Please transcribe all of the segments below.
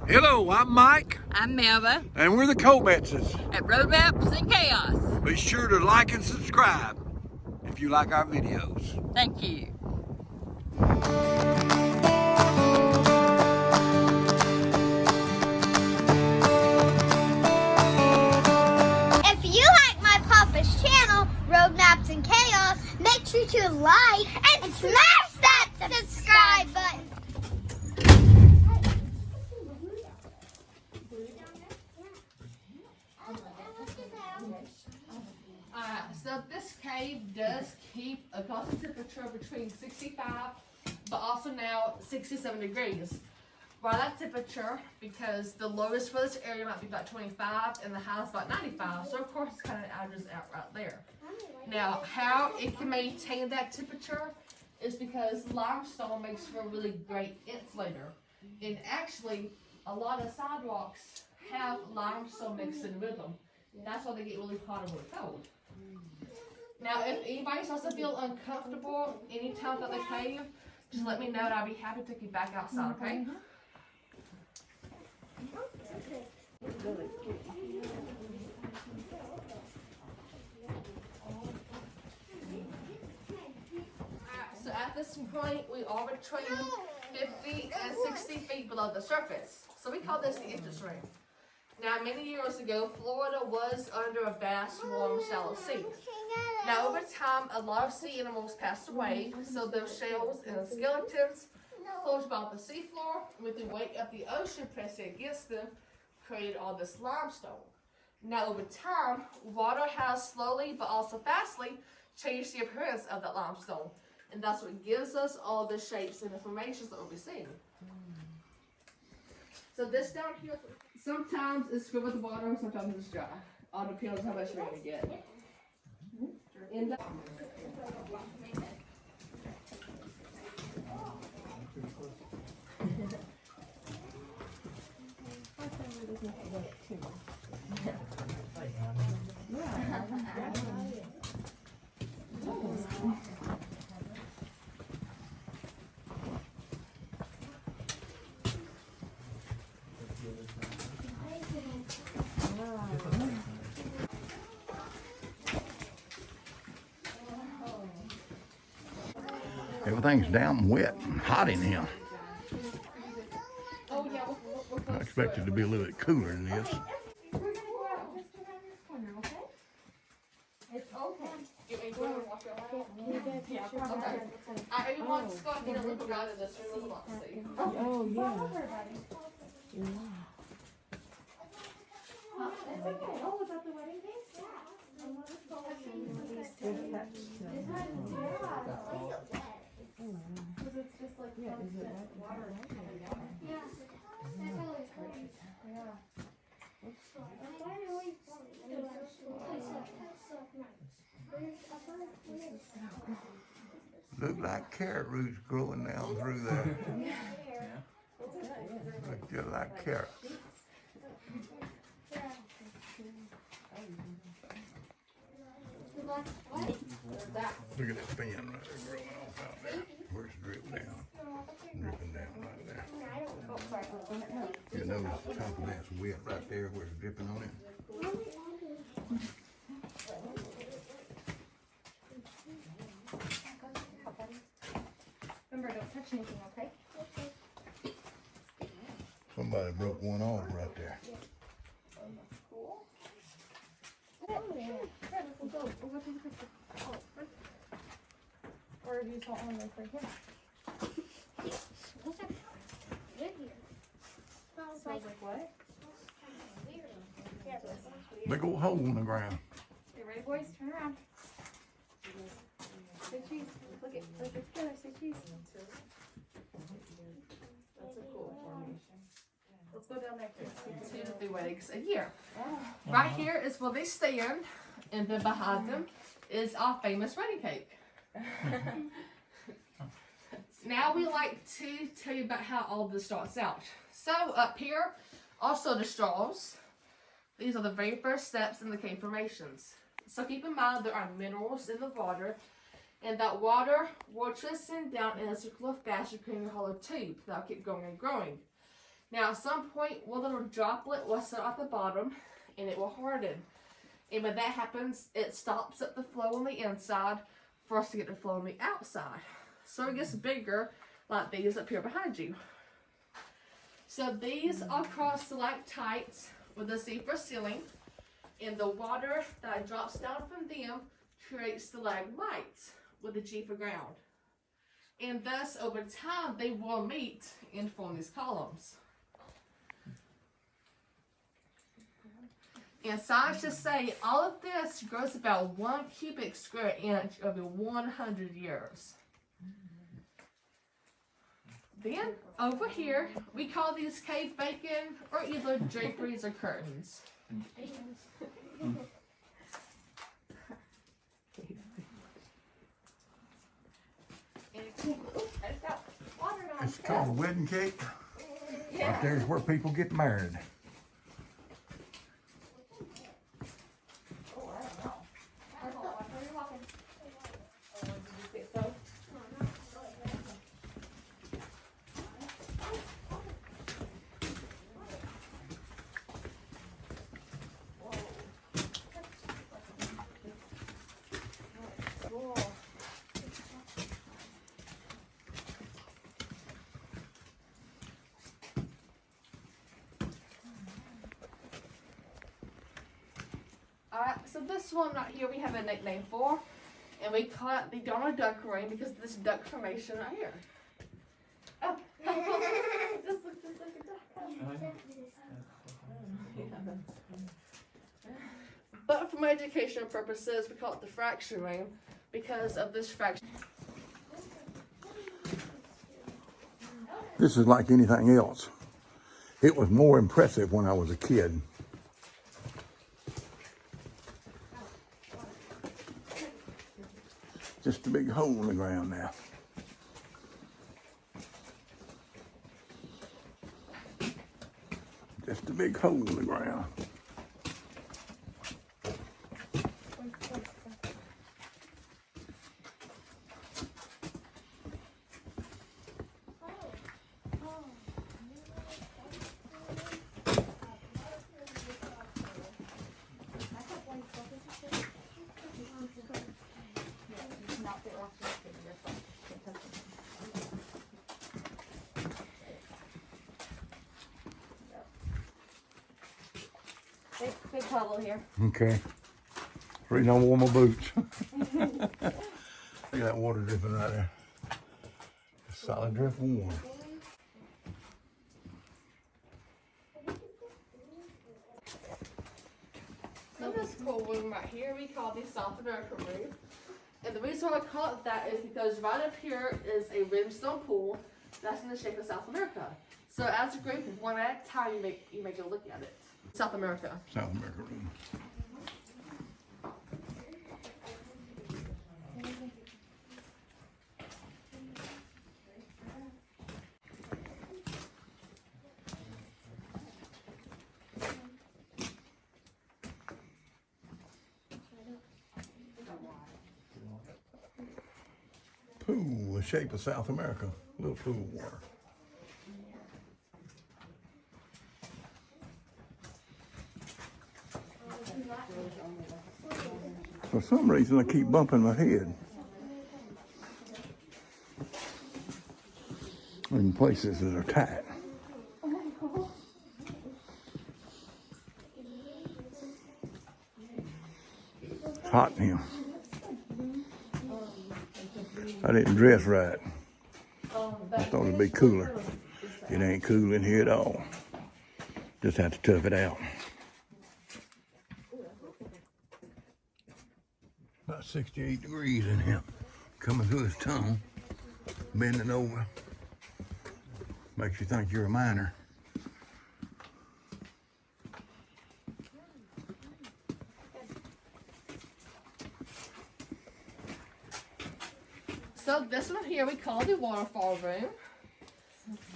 Hello, I'm Mike, I'm Melva and we're the Cometses. at Road Maps and Chaos. Be sure to like and subscribe if you like our videos. Thank you. If you like my Papa's channel, Road Maps and Chaos, make sure to like and smash that subscribe button. So this cave does keep a constant temperature between 65 but also now 67 degrees. Why that temperature? Because the lowest for this area might be about 25 and the highest about 95. So of course it kind of averages out right there. Now how it can maintain that temperature is because limestone makes for a really great insulator. And actually a lot of sidewalks have limestone mixed in with them. That's why they get really hot and really cold. Now, if anybody starts to feel uncomfortable anytime that they cave, just let me know and I'll be happy to take you back outside, okay? So at this point, we are between 50 and 60 feet below the surface. So we call this the entrance ring. Now, many years ago, Florida was under a vast, warm, shallow sea. Now, over time, a lot of sea animals passed away, so those shells and skeletons floated about the seafloor with the weight of the ocean pressing against them, created all this limestone. Now, over time, water has slowly but also fastly changed the appearance of that limestone, and that's what gives us all the shapes and formations that we'll be seeing. So this down here, sometimes it's filled with water, sometimes it's dry. All depends on how much rain you get. Everything's down wet and hot in here. I expect it to be a little bit cooler than this. It's okay. Everyone, just go ahead and look around in this room. There's a lot to see. Oh, yeah. Oh, was that the wedding cake? Because it's just like water. Yeah. That color's great. Look like carrot roots growing down through there. Look just like carrots. Look at that fin right there growing off out there. Where's it drip down? Dripping down right there. You notice the top of that's wet right there where it's dripping on it. Remember, don't touch anything, okay? Somebody broke one off right there. Or do you just want one of those right here? What's that? Good here. Smells like what? Big old hole in the ground. You ready, boys? Turn around. Say cheese. Look it together. Say cheese. That's a cool formation. Let's go down there. 2 to 3 weddings a year. Right here is where they stand, and then behind them is our famous wedding cake. Now we like to tell you about how all this starts out. So up here, also the straws. These are the very first steps in the cave formations. So keep in mind there are minerals in the water, and that water will tristan down in a circular fashion, creating a hollow tube that'll keep growing and growing. Now at some point, one little droplet will sit at the bottom and it will harden. And when that happens, it stops at the flow on the inside for us to get the flow on the outside. So it gets bigger, like these up here behind you. So these are called stalactites with a zebra ceiling, and the water that drops down from them creates stalagmites with a G for ground. And thus, over time, they will meet and form these columns. And scientists say all of this grows about 1 cubic square inch over 100 years. Then, over here, we call these cave bacon or either draperies or curtains. It's called a wedding cake. Right there's where people get married. Alright, so this one right here we have a nickname for, and we call it the Donald Duck ring because of this duck formation right here. Oh, this looks just like a duck. But for my educational purposes, we call it the fraction ring because of this fraction. This is like anything else. It was more impressive when I was a kid. Just a big hole in the ground now. Just a big hole in the ground. Big puddle here. Okay. Reason I wore my boots. Look at that water dripping right there. Solid drip of water. So this cool room right here we call the South America room. And the reason why I call it that is because right up here is a rimstone pool that's in the shape of South America. So as a group, one at a time, you make a look at it. South America. South America room. Pool, the shape of South America. Little pool of water. For some reason, I keep bumping my head in places that are tight. It's hot in here. I didn't dress right. I thought it'd be cooler. It ain't cool in here at all. Just have to tough it out. About 68 degrees in here. Coming through his tongue, bending over. Makes you think you're a miner. So this one here we call the waterfall room.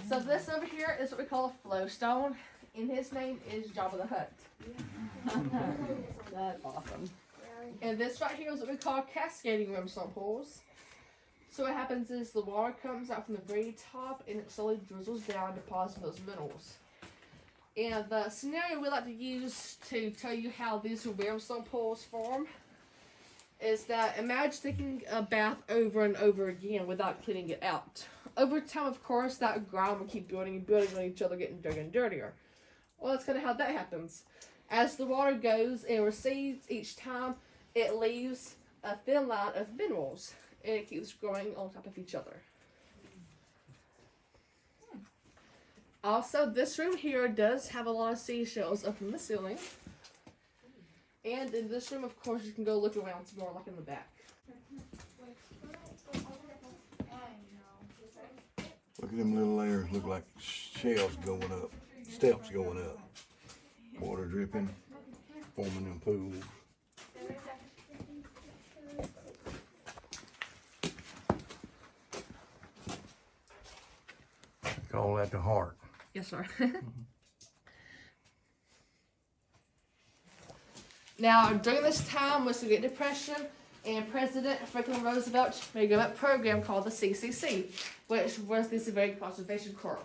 So this over here is what we call a flowstone, and his name is Jabba the Hutt. That's awesome. And this right here is what we call cascading rimstone pools. So what happens is the water comes out from the very top and it slowly drizzles down, depositing those minerals. And the scenario we like to use to tell you how these limestone pools form is that imagine taking a bath over and over again without cleaning it out. Over time, of course, that ground will keep building and building on each other, getting dirtier and dirtier. Well, that's kind of how that happens. As the water goes and recedes each time, it leaves a thin line of minerals, and it keeps growing on top of each other. Also, this room here does have a lot of seashells up in the ceiling. And in this room, of course, you can go look around some more, like in the back. Look at them little layers, look like shells going up, steps going up. Water dripping, forming them pools. Call that the heart. Yes, sir. Now, during this time was the Great Depression, and President Franklin Roosevelt made a government program called the CCC, which was the Civilian Conservation Corps.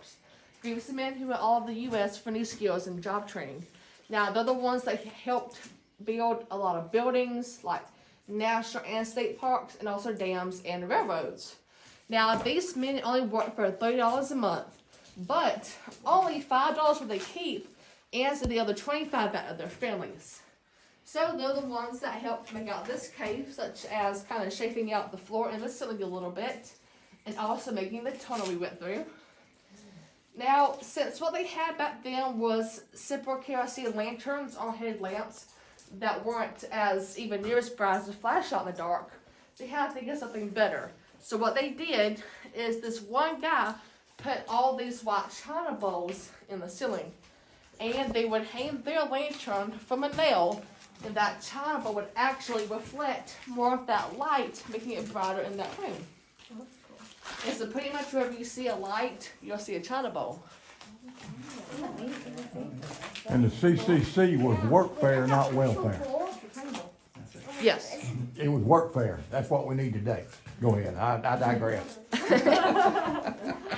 Groups of men who went all over the U.S. for new skills and job training. Now, they're the ones that helped build a lot of buildings, like national and state parks, and also dams and railroads. Now, these men only worked for $30 a month, but only $5 would they keep, and so the other $25 back to their families. So they're the ones that helped make out this cave, such as kind of shaping out the floor and the ceiling a little bit, and also making the tunnel we went through. Now, since what they had back then was simple kerosene lanterns or headlamps that weren't as even near as bright as a flashlight in the dark, they had to think of something better. So what they did is this one guy put all these white china bowls in the ceiling, and they would hang their lantern from a nail, and that china bowl would actually reflect more of that light, making it brighter in that room. And so pretty much wherever you see a light, you'll see a china bowl. And the CCC was workfare, not welfare. Yes. It was workfare. That's what we need today. Go ahead, I digress.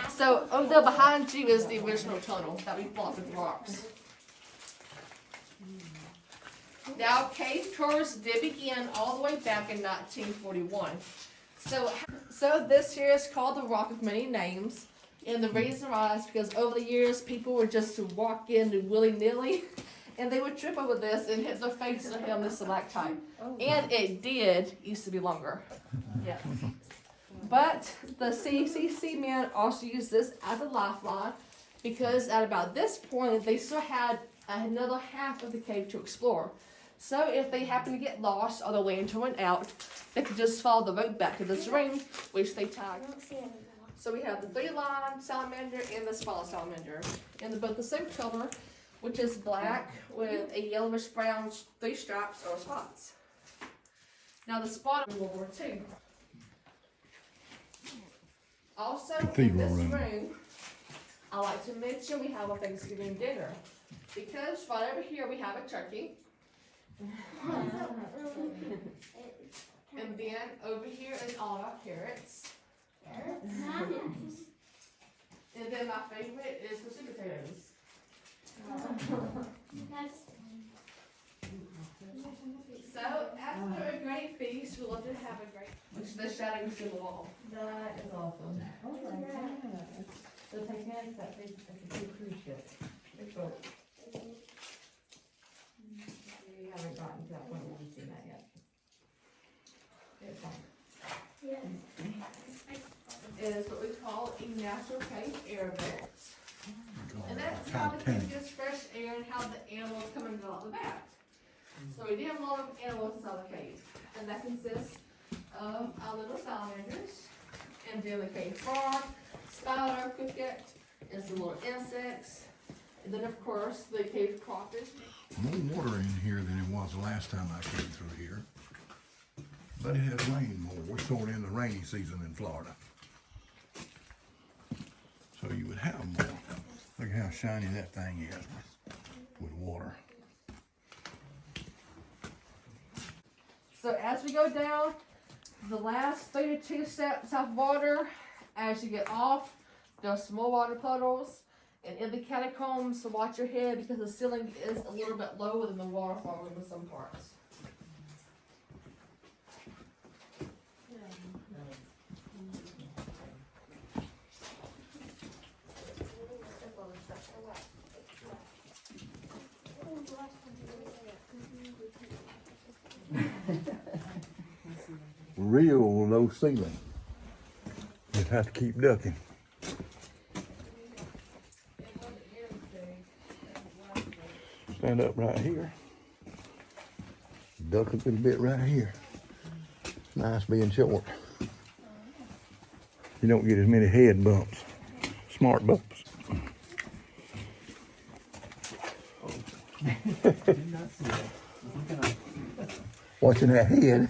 So over there behind you is the original tunnel that we blocked with rocks. Now, cave tours did begin all the way back in 1941. So this here is called the Rock of Many Names, and the reason why is because over the years people would just walk in willy-nilly, and they would trip over this and hit their face on this stalactite. And it used to be longer. Yeah. But the CCC men also used this as a lifeline, because at about this point they still had another half of the cave to explore. So if they happen to get lost or the lantern went out, they could just follow the rope back to this ring, which they tied. So we have the 3-line salamander and the smaller salamander, and they're both the same color, which is black with a yellowish brown 3 stripes or spots. Now the spot in World War II. Also in this room, I like to mention we have a Thanksgiving dinner, because right over here we have a turkey. And then over here is all our carrots. And then my favorite is the sweet potatoes. So after a great feast, we love to have a great, which the shadows in the wall. That is awesome. Oh my God. The Titanic, that's a big cruise ship. Big boat. We haven't gotten to that point where we've seen that yet. It's fun. Is what we call a natural cave air vent. And that's how the cave gets fresh air and how the animals come and go out the back. So we do have a lot of animals inside the cave. And that consists of our little salamanders, and then the cave frog, spider, cricket, and some little insects. And then of course the cave crawfish. More water in here than it was the last time I came through here. But it has rained more. We're sort of in the rainy season in Florida. So you would have more. Look how shiny that thing is with water. So as we go down, the last 32 steps of water, as you get off, there's some more water puddles. And in the catacombs, so watch your head because the ceiling is a little bit lower than the waterfall room in some parts. Real low ceiling. Just have to keep ducking. Stand up right here. Duck a little bit right here. It's nice being short. You don't get as many head bumps. Smart bumps. Watching that head.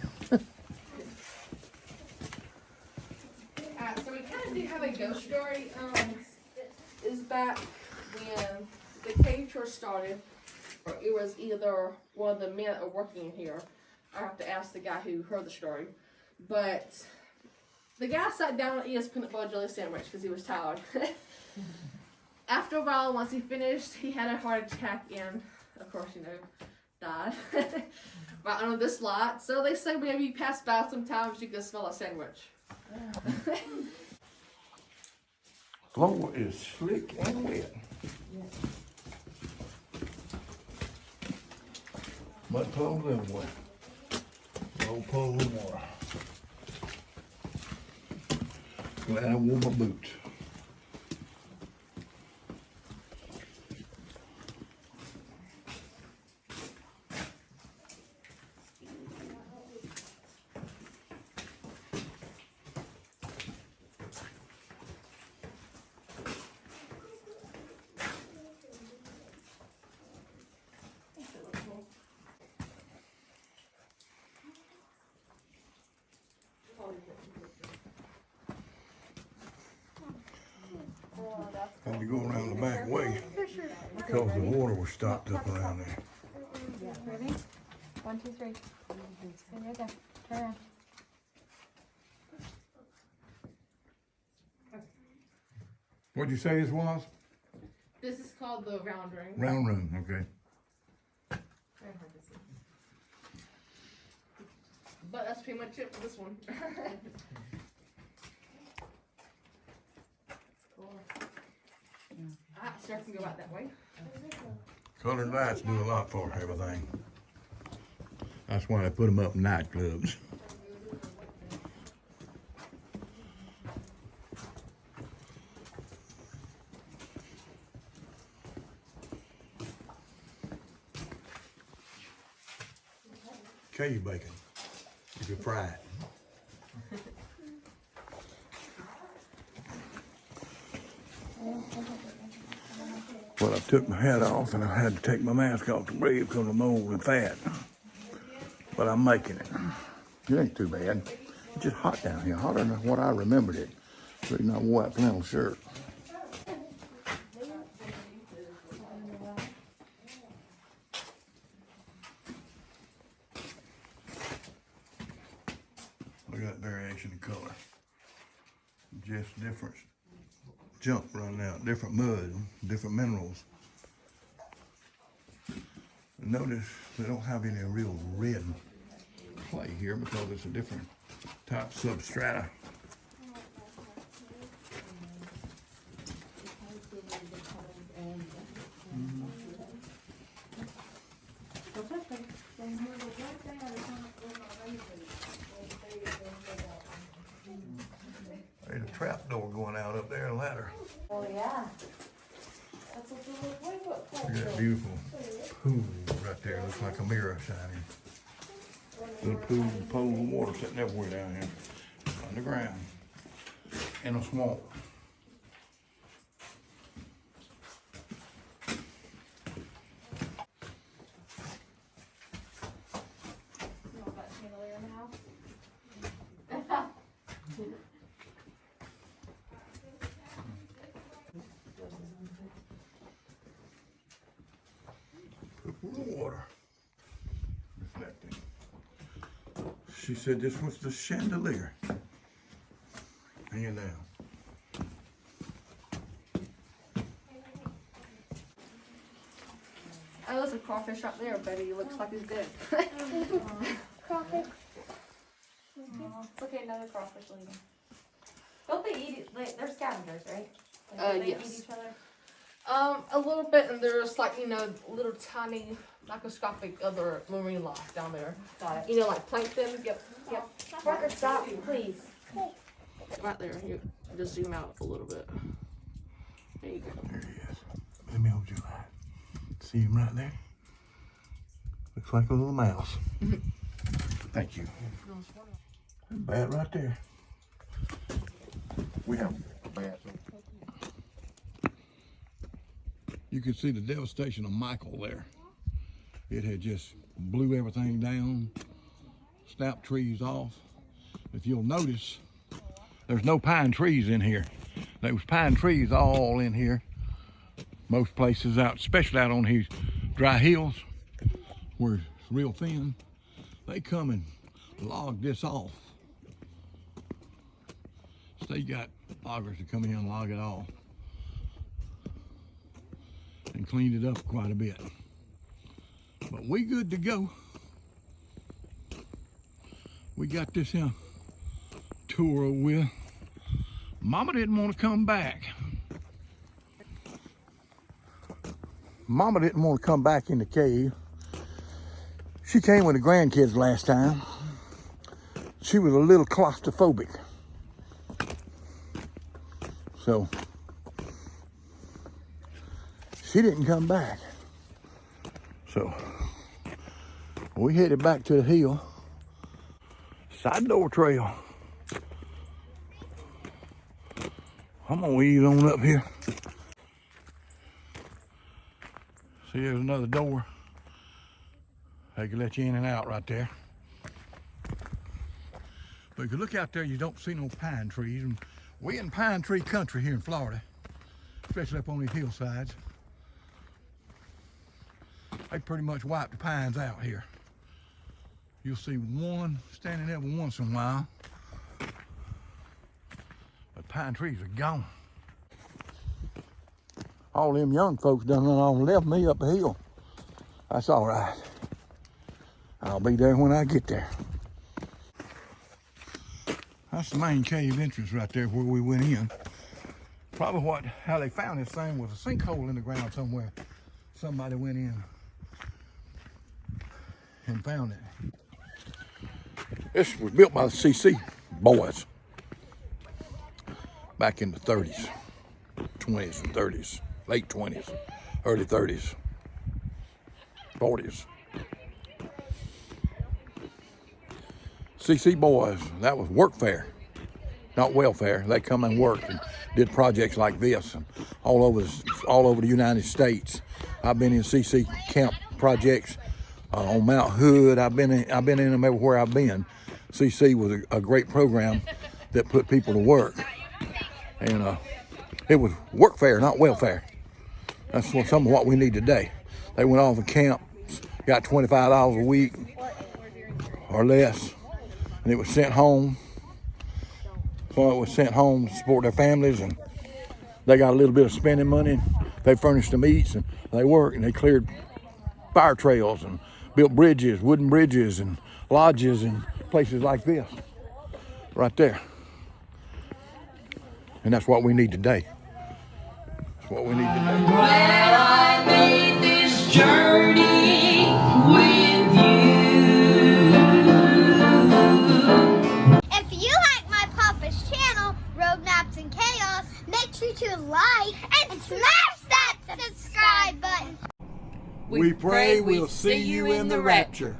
So we kind of do have a ghost story. Is back when the cave tour started, or it was either one of the men that were working in here. I have to ask the guy who heard the story. But the guy sat down and ate his peanut butter jelly sandwich because he was tired. After a while, once he finished, he had a heart attack and, of course, you know, died. Right under this light. So they say whenever you pass by sometimes you can smell a sandwich. Floor is slick and wet. Mud puddles everywhere. No puddle of water. Glad I wore my boots. Had to go around the back way because the water was stopped up around there. Ready? 1, 2, 3. Stay right there. Turn around. What'd you say this was? This is called the round room. Round room, okay. But that's pretty much it for this one. So I can go out that way. Colored lights do a lot for everything. That's why I put them up in nightclubs. Cave bacon. You can fry it. Well, I took my hat off and I had to take my mask off to breathe because of mold and fat. But I'm making it. It ain't too bad. It's just hot down here, hotter than what I remembered it. So you know, I wore that flannel shirt. Look at that variation in color. Just different junk running out, different mud, different minerals. Notice they don't have any real red clay here because it's a different type substrata. There's a trap door going out up there, a ladder. Oh, yeah. That's what the little playbook for. Look at that beautiful pool right there. Looks like a mirror shining. Little pool, pools of water sitting everywhere down here. Underground. In a swamp. Water reflecting. She said this was the chandelier. Hanging down. Oh, there's a crawfish right there, Betty. It looks like he's dead. Crawfish. It's okay, another crawfish later. Don't they eat it? They're scavengers, right? Do they Yes. eat each other? A little bit, and there's like, you know, little tiny microscopic other marine life down there. Got it. You know, like plankton. Yep. Parker, stop, please. Right there. Here, just zoom out a little bit. There you go. There he is. Let me hold your eye. See him right there? Looks like a little mouse. Thank you. That bat right there. We have bats. You can see the devastation of Michael there. It had just blew everything down, snapped trees off. If you'll notice, there's no pine trees in here. There was pine trees all in here. Most places out, especially out on these dry hills where it's real thin, they come and log this off. So they got loggers to come in and log it off and cleaned it up quite a bit. But we good to go. We got this here tour with. Mama didn't want to come back. Mama didn't want to come back in the cave. She came with the grandkids last time. She was a little claustrophobic. So she didn't come back. So we headed back to the hill. Side door trail. I'm gonna ease on up here. See, there's another door. They can let you in and out right there. But if you look out there, you don't see no pine trees. And we in pine tree country here in Florida, especially up on these hillsides. They pretty much wipe the pines out here. You'll see one standing every once in a while. But pine trees are gone. All them young folks done left me up the hill. That's all right. I'll be there when I get there. That's the main cave entrance right there where we went in. Probably how they found this thing was a sinkhole in the ground somewhere. Somebody went in and found it. This was built by the CC boys back in the 30s, 20s and 30s, late 20s, early 30s, 40s. CC boys, that was workfare, not welfare. They come and worked and did projects like this and all over the United States. I've been in CC camp projects on Mount Hood. I've been in them everywhere I've been. CC was a great program that put people to work, and it was workfare, not welfare. That's some of what we need today. They went off of camp, got $25 a week or less, and it was sent home. So it was sent home to support their families, and they got a little bit of spending money. They furnished them eats, and they worked, and they cleared fire trails and built bridges, wooden bridges, and lodges, and places like this, right there. And that's what we need today. That's what we need today. Well, I made this journey with you. If you like my Papa's channel, Road Maps and Chaos, make sure to like and smash that subscribe button. We pray we'll see you in the rapture.